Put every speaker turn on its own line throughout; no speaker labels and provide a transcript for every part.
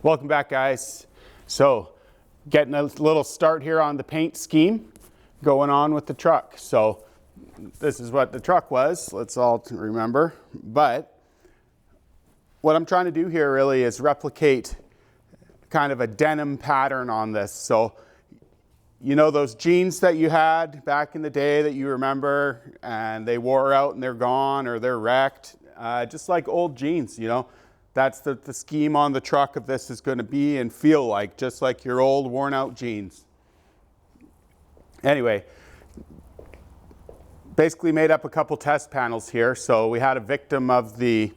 Welcome back, guys. So getting a little start here on the paint scheme going on with the truck. So this is what the truck was, let's all remember. But what I'm trying to do here really is replicate kind of a denim pattern on this. So you know those jeans that you had back in the day that you remember and they wore out and they're gone or they're wrecked, just like old jeans, you know. That's the scheme on the truck of this is going to be and feel like, just like your old worn out jeans. Anyway, basically made up a couple test panels here. So we had a victim of the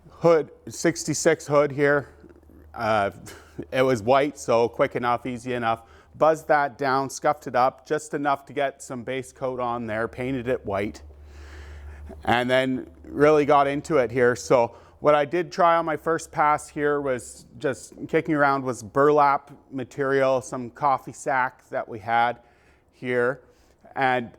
hood, 66 hood here. It was white, so quick enough, easy enough. Buzzed that down, scuffed it up, just enough to get some base coat on there, painted it white, and then really got into it here. So what I did try on my first pass here was just kicking around was burlap material, some coffee sack that we had here, and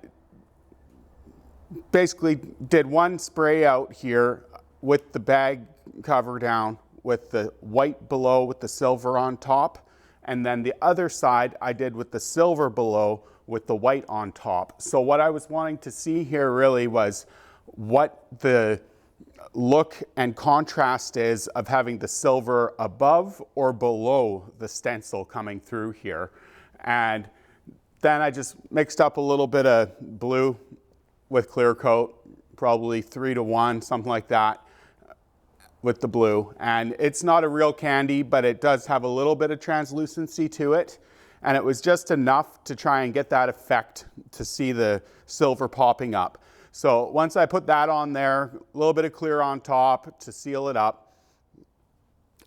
basically did one spray out here with the bag cover down with the white below with the silver on top, and then the other side I did with the silver below with the white on top. So what I was wanting to see here really was what the look and contrast is of having the silver above or below the stencil coming through here. And then I just mixed up a little bit of blue with clear coat, probably 3-to-1, something like that, with the blue. And it's not a real candy, but it does have a little bit of translucency to it. And it was just enough to try and get that effect to see the silver popping up. So once I put that on there, a little bit of clear on top to seal it up,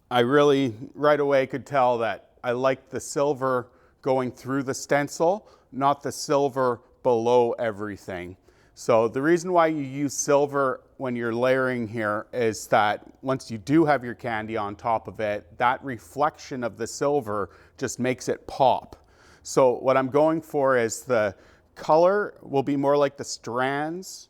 I really right away could tell that I liked the silver going through the stencil, not the silver below everything. So the reason why you use silver when you're layering here is that once you do have your candy on top of it, that reflection of the silver just makes it pop. So what I'm going for is the color will be more like the strands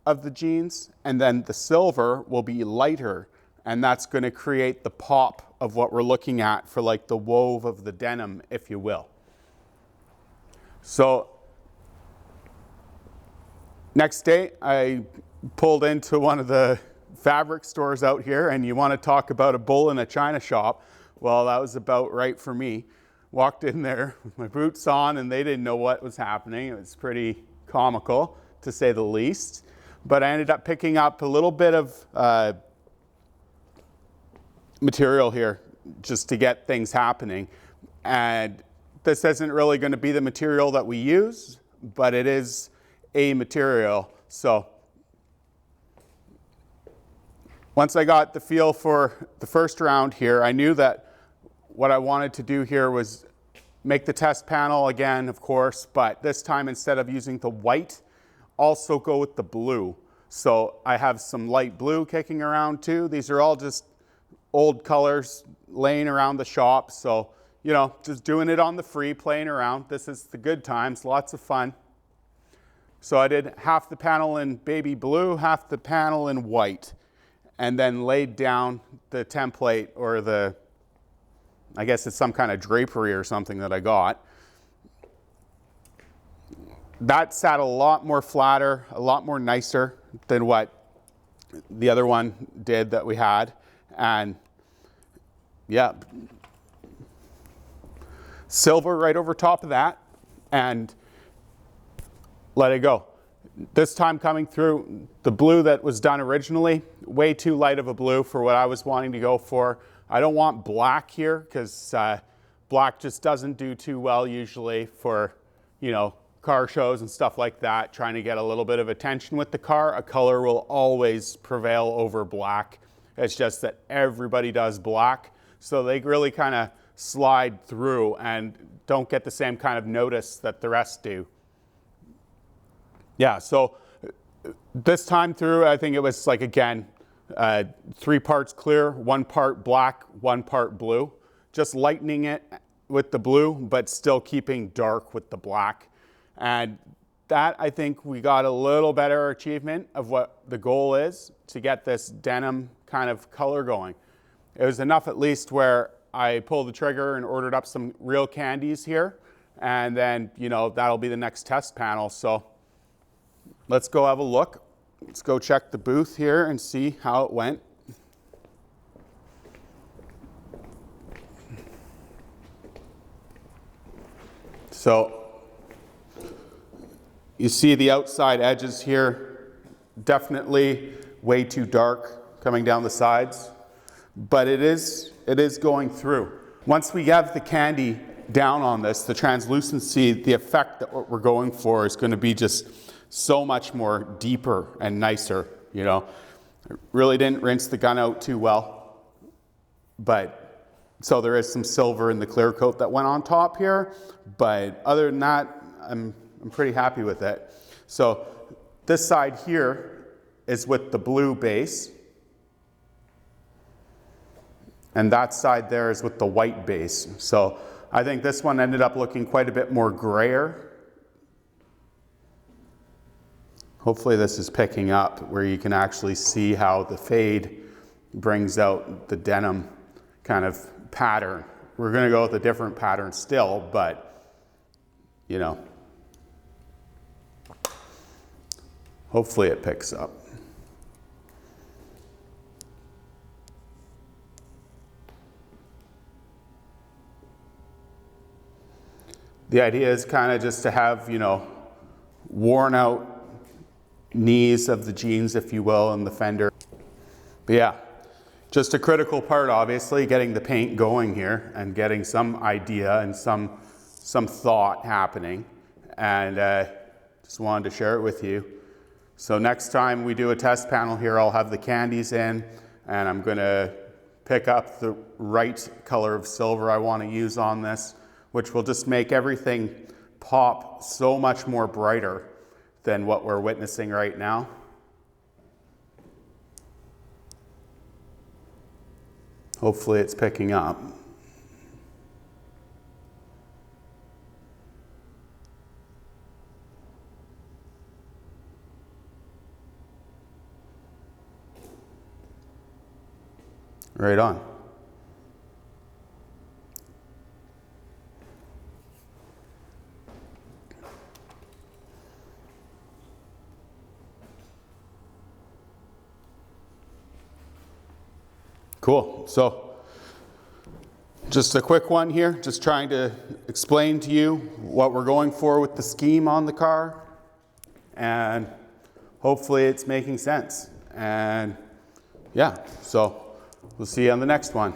of the jeans, and then the silver will be lighter, and that's going to create the pop of what we're looking at for like the wove of the denim, if you will. So next day I pulled into one of the fabric stores out here, and you want to talk about a bull in a china shop. Well, that was about right for me. Walked in there with my boots on and they didn't know what was happening. It was pretty comical, to say the least. But I ended up picking up a little bit of material here just to get things happening. And this isn't really going to be the material that we use, but it is a material. So once I got the feel for the first round here, I knew that what I wanted to do here was make the test panel again, of course, but this time instead of using the white, also go with the blue. So I have some light blue kicking around too. These are all just old colors laying around the shop. So, you know, just doing it on the free, playing around. This is the good times, lots of fun. So I did half the panel in baby blue, half the panel in white, and then laid down the template or the, I guess it's some kind of drapery or something that I got. That sat a lot more flatter, a lot more nicer than what the other one did that we had. And yeah, silver right over top of that and let it go. This time coming through, the blue that was done originally, way too light of a blue for what I was wanting to go for. I don't want black here because black just doesn't do too well usually for, you know, car shows and stuff like that, trying to get a little bit of attention with the car. A color will always prevail over black. It's just that everybody does black, so they really kind of slide through and don't get the same kind of notice that the rest do. Yeah, so this time through, I think it was like, again, 3 parts clear, 1 part black, 1 part blue. Just lightening it with the blue, but still keeping dark with the black. And that, I think we got a little better achievement of what the goal is to get this denim kind of color going. It was enough at least where I pulled the trigger and ordered up some real candies here. And then, you know, that'll be the next test panel. So let's go have a look. Let's go check the booth here and see how it went. So you see the outside edges here, definitely way too dark coming down the sides, but it is going through. Once we have the candy down on this, the translucency, the effect that what we're going for is going to be just so much more deeper and nicer, you know. I really didn't rinse the gun out too well, but so there is some silver in the clear coat that went on top here, but other than that, I'm pretty happy with it. So this side here is with the blue base, and that side there is with the white base. So I think this one ended up looking quite a bit more grayer. Hopefully this is picking up where you can actually see how the fade brings out the denim kind of pattern. We're gonna go with a different pattern still, but you know, hopefully it picks up. The idea is kind of just to have, you know, worn out knees of the jeans, if you will, and the fender. But yeah, just a critical part, obviously, getting the paint going here and getting some idea and some thought happening. And just wanted to share it with you. So next time we do a test panel here, I'll have the candies in, and I'm gonna pick up the right color of silver I want to use on this, which will just make everything pop so much more brighter than what we're witnessing right now. Hopefully it's picking up. Right on. Cool. So just a quick one here, just trying to explain to you what we're going for with the scheme on the car, and hopefully it's making sense. And yeah, so we'll see you on the next one.